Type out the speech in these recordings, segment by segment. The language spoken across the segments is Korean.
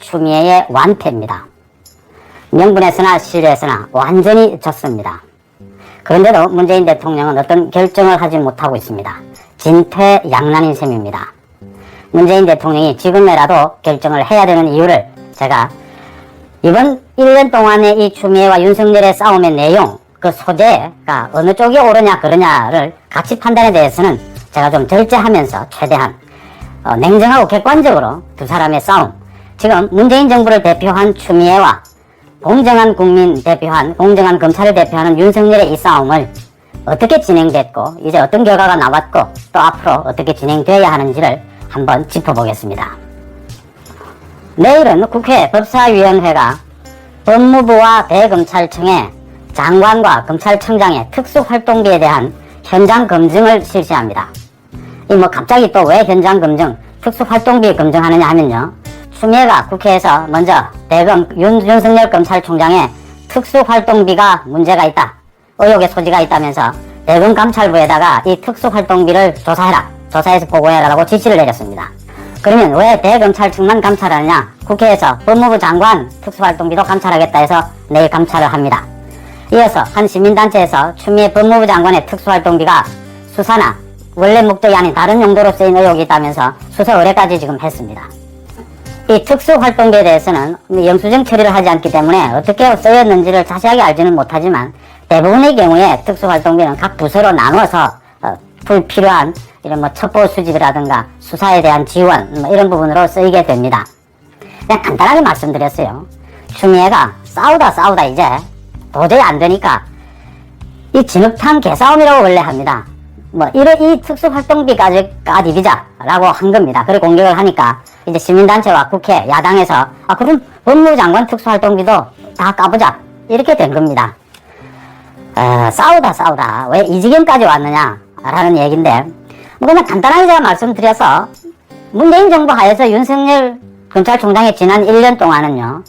추미애의 완패입니다. 명분에서나 실리에서나 완전히 졌습니다. 그런데도 문재인 대통령은 어떤 결정을 하지 못하고 있습니다. 진퇴양난인 셈입니다. 문재인 대통령이 지금이라도 결정을 해야 되는 이유를 제가 이번 1년 동안의 이 추미애와 윤석열의 싸움의 내용, 그 소재가 어느 쪽이 옳으냐 그러냐를 가치 판단에 대해서는 제가 좀 절제하면서 최대한 냉정하고 객관적으로 두 사람의 싸움, 지금 문재인 정부를 대표한 추미애와 공정한 국민 대표한, 공정한 검찰을 대표하는 윤석열의 이 싸움을 어떻게 진행됐고 이제 어떤 결과가 나왔고 또 앞으로 어떻게 진행되어야 하는지를 한번 짚어보겠습니다. 내일은 국회 법사위원회가 법무부와 대검찰청의 장관과 검찰청장의 특수활동비에 대한 현장 검증을 실시합니다. 이 갑자기 또 왜 현장 검증, 특수활동비 검증하느냐 하면요, 추미애가 국회에서 먼저 윤석열 검찰총장의 특수활동비가 문제가 있다, 의혹의 소지가 있다면서 대검감찰부에다가 이 특수활동비를 조사해라, 조사해서 보고해라라고 지시를 내렸습니다. 그러면 왜 대검찰청만 감찰하느냐? 국회에서 법무부 장관 특수활동비도 감찰하겠다 해서 내일 감찰을 합니다. 이어서 한 시민단체에서 추미애 법무부 장관의 특수활동비가 수사나 원래 목적이 아닌 다른 용도로 쓰인 의혹이 있다면서 수사 의뢰까지 지금 했습니다. 이 특수활동비에 대해서는 영수증 처리를 하지 않기 때문에 어떻게 쓰였는지를 자세하게 알지는 못하지만 대부분의 경우에 특수활동비는 각 부서로 나눠서 불필요한 이런 첩보 수집이라든가 수사에 대한 지원 이런 부분으로 쓰이게 됩니다. 그냥 간단하게 말씀드렸어요. 추미애가 싸우다 이제 도저히 안 되니까 이 진흙탕 개싸움이라고 원래 합니다. 이 특수활동비까지 까디비자라고 한 겁니다. 그리고 공격을 하니까 이제 시민단체와 국회, 야당에서 그럼 법무부 장관 특수활동비도 다 까보자 이렇게 된 겁니다. 싸우다 왜 이 지경까지 왔느냐라는 얘기인데 그냥 간단하게 제가 말씀드려서 문재인 정부 하에서 윤석열 검찰총장의 지난 1년 동안은요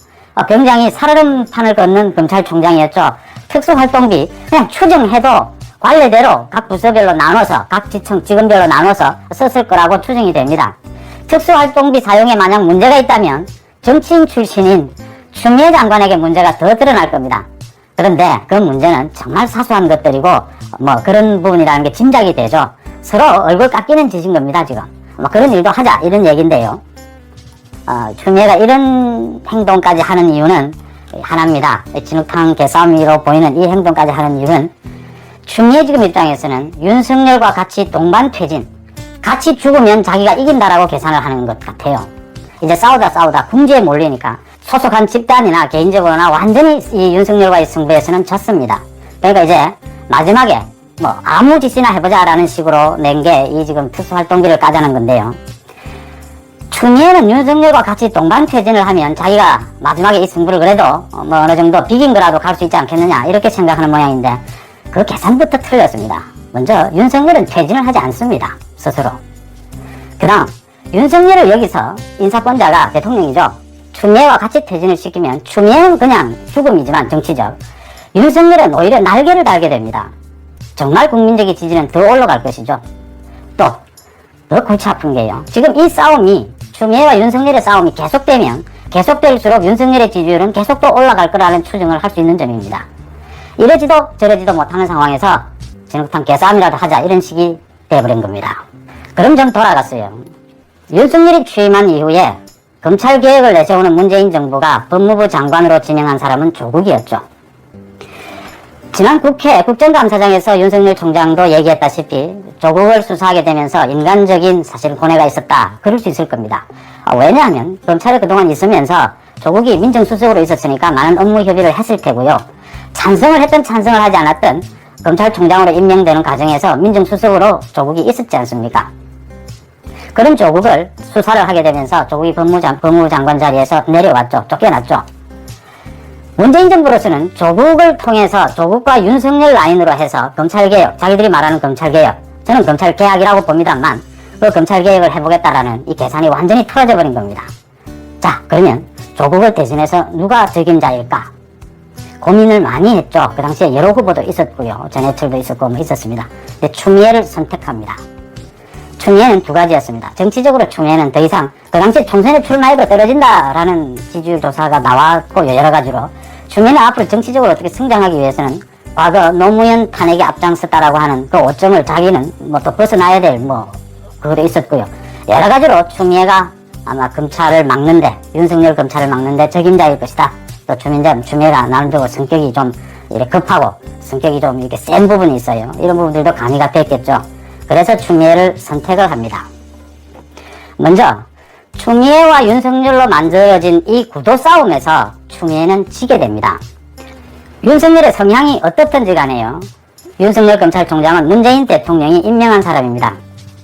굉장히 살얼음판을 걷는 검찰총장이었죠. 특수활동비 그냥 추정해도 관례대로 각 부서별로 나눠서 각 지검별로 나눠서 썼을 거라고 추정이 됩니다. 특수활동비 사용에 만약 문제가 있다면 정치인 출신인 추미애 장관에게 문제가 더 드러날 겁니다. 그런데 그 문제는 정말 사소한 것들이고 그런 부분이라는 게 짐작이 되죠. 서로 얼굴 깎이는 짓인 겁니다. 지금 그런 일도 하자 이런 얘기인데요. 추미애가 이런 행동까지 하는 이유는 하나입니다. 진흙탕 개싸움으로 보이는 이 행동까지 하는 이유는 추미애 지금 입장에서는 윤석열과 같이 동반퇴진, 같이 죽으면 자기가 이긴다라고 계산을 하는 것 같아요. 이제 싸우다 궁지에 몰리니까 소속한 집단이나 개인적으로나 완전히 이 윤석열과의 승부에서는 졌습니다. 그러니까 이제 마지막에 아무 짓이나 해보자라는 식으로 낸 게 이 지금 특수활동비를 까자는 건데요. 추미애는 윤석열과 같이 동반퇴진을 하면 자기가 마지막에 이 승부를 그래도 어느 정도 비긴 거라도 갈 수 있지 않겠느냐 이렇게 생각하는 모양인데 그 계산부터 틀렸습니다. 먼저 윤석열은 퇴진을 하지 않습니다. 스스로. 그럼 윤석열을 여기서 인사권자가 대통령이죠. 추미애와 같이 퇴진을 시키면 추미애는 그냥 죽음이지만 정치적, 윤석열은 오히려 날개를 달게 됩니다. 정말 국민적인 지지는 더 올라갈 것이죠. 또 더 골치 아픈 게요, 지금 이 싸움이 추미애와 윤석열의 싸움이 계속될수록 윤석열의 지지율은 계속 또 올라갈 거라는 추정을 할 수 있는 점입니다. 이러지도 저러지도 못하는 상황에서 진흙탕 개싸움이라도 하자 이런 식이 돼버린 겁니다. 그럼 좀 돌아갔어요. 윤석열이 취임한 이후에 검찰개혁을 내세우는 문재인 정부가 법무부 장관으로 지명한 사람은 조국이었죠. 지난 국회 국정감사장에서 윤석열 총장도 얘기했다시피 조국을 수사하게 되면서 인간적인 사실 고뇌가 있었다. 그럴 수 있을 겁니다. 왜냐하면 검찰에 그동안 있으면서 조국이 민정수석으로 있었으니까 많은 업무 협의를 했을 테고요. 찬성을 했든 찬성을 하지 않았든 검찰총장으로 임명되는 과정에서 민정수석으로 조국이 있었지 않습니까? 그런 조국을 수사를 하게 되면서 조국이 법무부 장관 자리에서 내려왔죠. 쫓겨났죠. 문재인 정부로서는 조국을 통해서 조국과 윤석열 라인으로 해서 검찰개혁, 자기들이 말하는 검찰개혁, 저는 검찰개혁이라고 봅니다만 그 검찰개혁을 해보겠다라는 이 계산이 완전히 틀어져 버린 겁니다. 자, 그러면 조국을 대신해서 누가 적임자일까? 고민을 많이 했죠. 그 당시에 여러 후보도 있었고요. 전해철도 있었고 있었습니다. 근데 추미애를 선택합니다. 추미애는 두 가지였습니다. 정치적으로 추미애는 더 이상 그 당시 총선에 출마해도 떨어진다라는 지지율 조사가 나왔고 여러 가지로 추미애는 앞으로 정치적으로 어떻게 성장하기 위해서는 과거 노무현 탄핵에 앞장섰다라고 하는 그 오점을 자기는 뭐 또 벗어나야 될 그것도 있었고요. 여러 가지로 추미애가 아마 검찰을 막는데 윤석열 검찰을 막는데 적임자일 것이다. 또 추미애가 나름대로 성격이 좀 이렇게 급하고 성격이 좀 이렇게 센 부분이 있어요. 이런 부분들도 가미가 됐겠죠. 그래서 추미애를 선택을 합니다. 먼저 추미애와 윤석열로 만들어진 이 구도 싸움에서 추미애는 지게 됩니다. 윤석열의 성향이 어떻든지 간에요. 윤석열 검찰총장은 문재인 대통령이 임명한 사람입니다.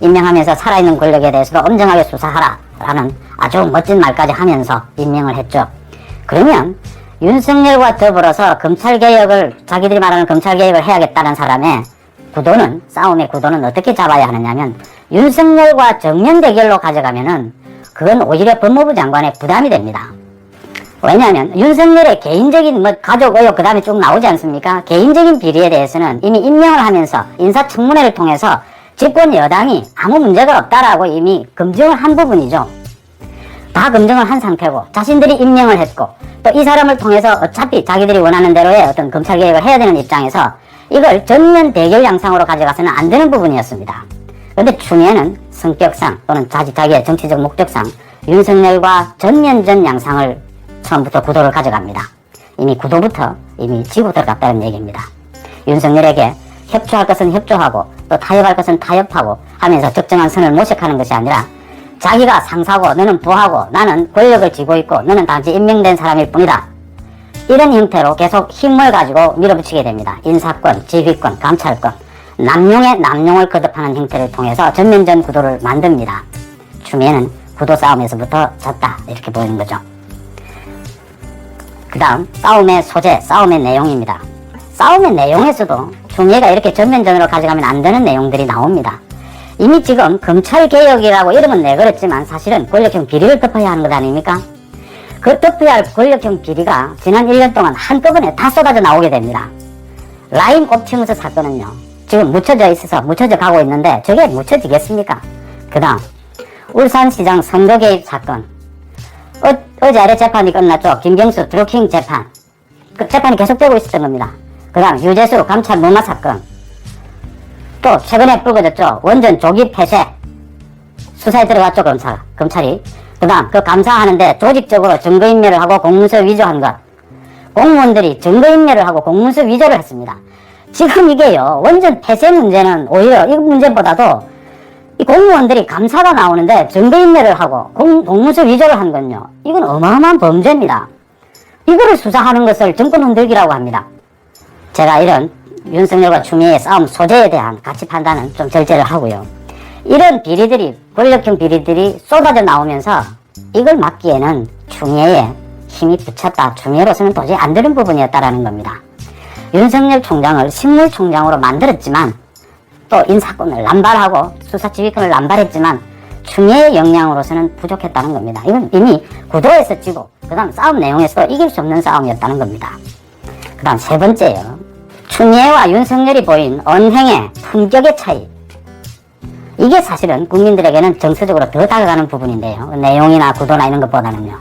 임명하면서 살아있는 권력에 대해서도 엄정하게 수사하라 라는 아주 멋진 말까지 하면서 임명을 했죠. 그러면 윤석열과 더불어서 자기들이 말하는 검찰개혁을 해야겠다는 사람의 구도는, 싸움의 구도는 어떻게 잡아야 하느냐면 윤석열과 정면 대결로 가져가면은 그건 오히려 법무부 장관의 부담이 됩니다. 왜냐하면 윤석열의 개인적인 가족 의혹 그 다음에 쭉 나오지 않습니까? 개인적인 비리에 대해서는 이미 임명을 하면서 인사청문회를 통해서 집권 여당이 아무 문제가 없다라고 이미 검증을 한 부분이죠. 다 검증을 한 상태고 자신들이 임명을 했고 또 이 사람을 통해서 어차피 자기들이 원하는 대로의 어떤 검찰개혁을 해야 되는 입장에서 이걸 전면 대결 양상으로 가져가서는 안 되는 부분이었습니다. 그런데 추미애는 성격상 또는 자기의 정치적 목적상 윤석열과 전면전 양상을 처음부터 구도를 가져갑니다. 이미 구도부터 이미 지고 들어갔다는 얘기입니다. 윤석열에게 협조할 것은 협조하고 또 타협할 것은 타협하고 하면서 적정한 선을 모색하는 것이 아니라 자기가 상사고 너는 부하고 나는 권력을 쥐고 있고 너는 단지 임명된 사람일 뿐이다. 이런 형태로 계속 힘을 가지고 밀어붙이게 됩니다. 인사권, 지휘권, 감찰권, 남용을 거듭하는 형태를 통해서 전면전 구도를 만듭니다. 추미애는 구도 싸움에서부터 졌다 이렇게 보이는 거죠. 그 다음 싸움의 소재, 싸움의 내용입니다. 싸움의 내용에서도 추미애가 이렇게 전면전으로 가져가면 안 되는 내용들이 나옵니다. 이미 지금 검찰개혁이라고 이름은 내걸었지만 사실은 권력형 비리를 덮어야 하는 것 아닙니까? 그 덮어야 할 권력형 비리가 지난 1년 동안 한꺼번에 다 쏟아져 나오게 됩니다. 라임 옵티머스 사건은요, 지금 묻혀져 가고 있는데 저게 묻혀지겠습니까? 그 다음 울산시장 선거 개입 사건, 어제 아래 재판이 끝났죠. 김경수 드루킹 재판, 그 재판이 계속되고 있었던 겁니다. 그 다음 유재수 감찰 무마 사건, 또 최근에 불거졌죠. 원전 조기 폐쇄 수사에 들어갔죠. 검찰이. 그 다음 그 감사하는데 조직적으로 증거인멸을 하고 공문서 위조한 것, 공무원들이 증거인멸을 하고 공문서 위조를 했습니다. 지금 이게요, 원전 폐쇄 문제는 오히려 이 문제보다도 이 공무원들이 감사가 나오는데 증거인멸을 하고 공문서 위조를 한 건요, 이건 어마어마한 범죄입니다. 이거를 수사하는 것을 정권 흔들기라고 합니다. 제가 이런 윤석열과 추미애의 싸움 소재에 대한 가치 판단은 좀 절제를 하고요. 이런 비리들이, 권력형 비리들이 쏟아져 나오면서 이걸 막기에는 추미애의 힘이 붙였다. 추미애로서는 도저히 안 되는 부분이었다라는 겁니다. 윤석열 총장을 식물총장으로 만들었지만 또 인사권을 남발하고 수사지휘권을 남발했지만 추미애의 역량으로서는 부족했다는 겁니다. 이건 이미 구도에서 지고 그 다음 싸움 내용에서도 이길 수 없는 싸움이었다는 겁니다. 그 다음 세 번째요. 추미애와 윤석열이 보인 언행의 품격의 차이. 이게 사실은 국민들에게는 정서적으로 더 다가가는 부분인데요. 내용이나 구도나 이런 것보다는요.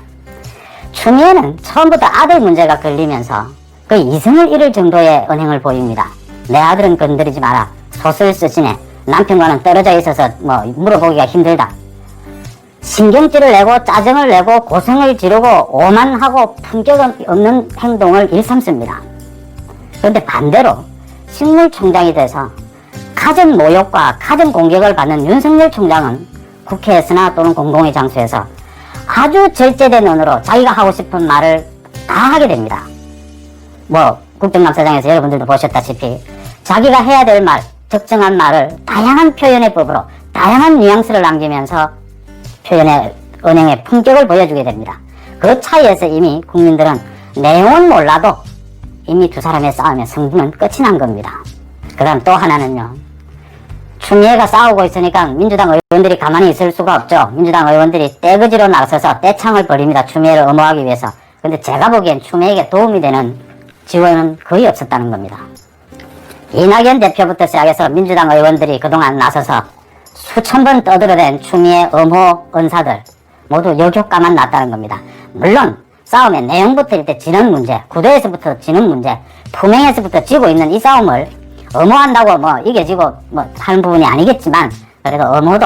추미애는 처음부터 아들 문제가 걸리면서 그 이성을 잃을 정도의 언행을 보입니다. 내 아들은 건드리지 마라. 소설 쓰시네. 남편과는 떨어져 있어서 물어보기가 힘들다. 신경질을 내고 짜증을 내고 고성을 지르고 오만하고 품격 없는 행동을 일삼습니다. 그런데 반대로 식물총장이 돼서 가정 모욕과 가정 공격을 받는 윤석열 총장은 국회에서나 또는 공공의 장소에서 아주 절제된 언어로 자기가 하고 싶은 말을 다 하게 됩니다. 국정감사장에서 여러분들도 보셨다시피 자기가 해야 될 말, 적정한 말을 다양한 표현의 법으로 다양한 뉘앙스를 남기면서 표현의 언행의 품격을 보여주게 됩니다. 그 차이에서 이미 국민들은 내용은 몰라도 이미 두 사람의 싸움의 승부는 끝이 난 겁니다. 그 다음 또 하나는요. 추미애가 싸우고 있으니까 민주당 의원들이 가만히 있을 수가 없죠. 민주당 의원들이 떼거지로 나서서 떼창을 벌입니다. 추미애를 엄호하기 위해서. 근데 제가 보기엔 추미애에게 도움이 되는 지원은 거의 없었다는 겁니다. 이낙연 대표부터 시작해서 민주당 의원들이 그동안 나서서 수천 번 떠들어댄 추미애 엄호 은사들 모두 역효과만 났다는 겁니다. 물론 싸움의 내용부터 일단 지는 문제, 구도에서부터 지는 문제, 투명에서부터 지고 있는 이 싸움을 엄호한다고 뭐 이겨지고 뭐 하는 부분이 아니겠지만, 그래도 엄호도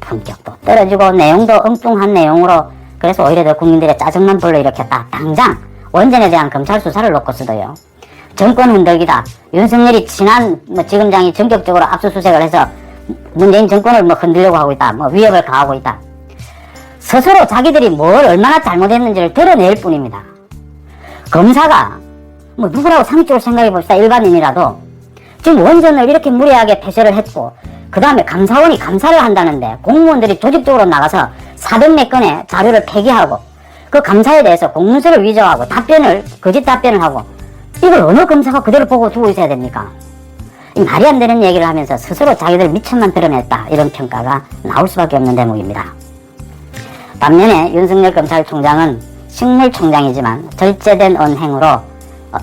품격도 떨어지고 내용도 엉뚱한 내용으로, 그래서 오히려 더 국민들의 짜증만 불러일으켰다. 당장 원전에 대한 검찰 수사를 놓고서도요, 정권 흔들기다, 윤석열이 친한 지검장이 전격적으로 압수수색을 해서 문재인 정권을 뭐 흔들려고 하고 있다, 뭐 위협을 가하고 있다, 스스로 자기들이 뭘 얼마나 잘못했는지를 드러낼 뿐입니다. 검사가 뭐 누구라고 상식적으로 생각해 봅시다. 일반인이라도 지금 원전을 이렇게 무리하게 폐쇄를 했고, 그 다음에 감사원이 감사를 한다는데 공무원들이 조직적으로 나가서 400몇 건의 자료를 폐기하고 그 감사에 대해서 공문서를 위조하고 거짓 답변을 하고, 이걸 어느 검사가 그대로 보고 두고 있어야 됩니까? 이 말이 안 되는 얘기를 하면서 스스로 자기들 미천만 드러냈다, 이런 평가가 나올 수밖에 없는 대목입니다. 반면에 윤석열 검찰총장은 식물총장이지만 절제된 언행으로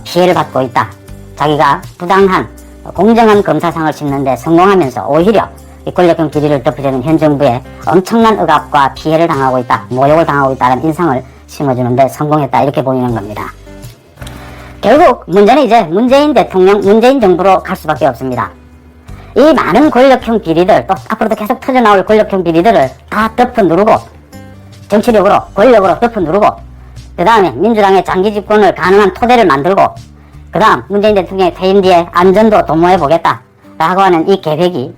피해를 받고 있다. 자기가 부당한 공정한 검사상을 싣는데 성공하면서 오히려 이 권력형 비리를 덮으려는 현 정부에 엄청난 억압과 피해를 당하고 있다, 모욕을 당하고 있다는 인상을 심어주는데 성공했다, 이렇게 보이는 겁니다. 결국 문제는 이제 문재인 대통령, 문재인 정부로 갈 수밖에 없습니다. 이 많은 권력형 비리들, 또 앞으로도 계속 터져나올 권력형 비리들을 다 덮어누르고, 정치력으로, 권력으로 덮어누르고, 그 다음에 민주당의 장기 집권을 가능한 토대를 만들고, 그 다음 문재인 대통령의 퇴임 뒤에 안전도 도모해보겠다 라고 하는 이 계획이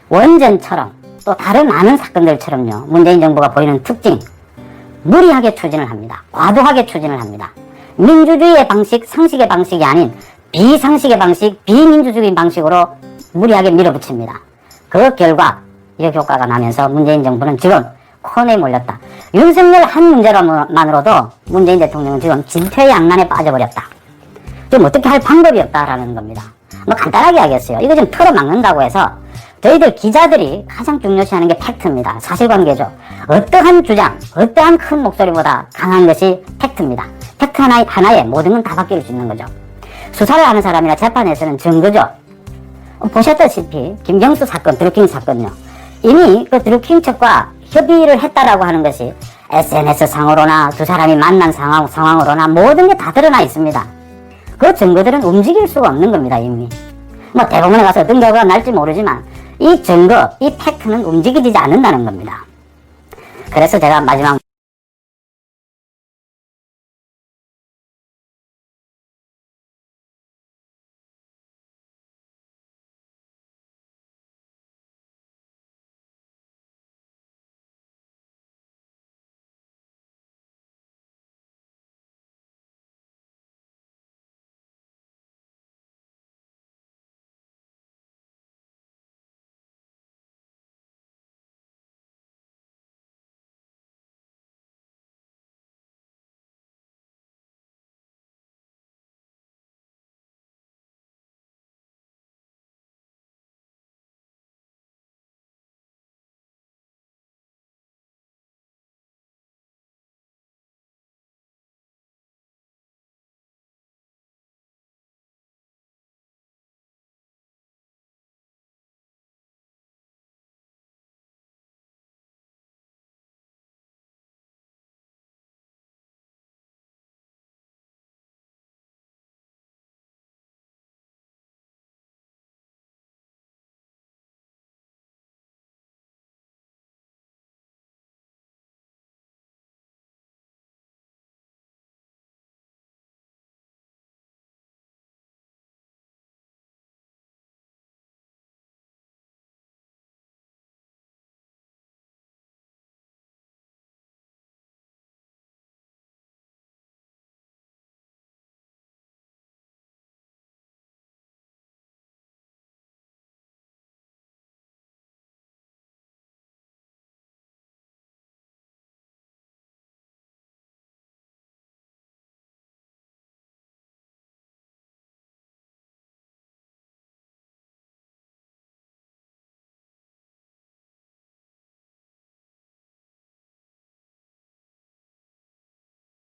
원전처럼 또 다른 많은 사건들처럼요, 문재인 정부가 보이는 특징, 무리하게 추진을 합니다. 과도하게 추진을 합니다. 민주주의의 방식, 상식의 방식이 아닌 비상식의 방식, 비민주주의 방식으로 무리하게 밀어붙입니다. 그 결과 역효과가 나면서 문재인 정부는 지금 코너에 몰렸다. 윤석열 한 문제로만으로도 문재인 대통령은 지금 진퇴양난에 빠져버렸다. 지금 어떻게 할 방법이 없다라는 겁니다. 뭐 간단하게 하겠어요. 이거 좀 틀어막는다고 해서 저희들 기자들이 가장 중요시하는 게 팩트입니다. 사실관계죠. 어떠한 주장, 어떠한 큰 목소리보다 강한 것이 팩트입니다. 팩트 하나에 모든 건 다 바뀔 수 있는 거죠. 수사를 하는 사람이나 재판에서는 증거죠. 보셨다시피 김경수 사건, 드루킹 사건요, 이미 그 드루킹 측과 협의를 했다라고 하는 것이 SNS 상으로나 두 사람이 만난 상황으로나 모든 게 다 드러나 있습니다. 그 증거들은 움직일 수가 없는 겁니다. 이미 뭐 대법원에 가서 어떤 결과가 날지 모르지만 이 증거, 이 팩트는 움직이지 않는다는 겁니다. 그래서 제가 마지막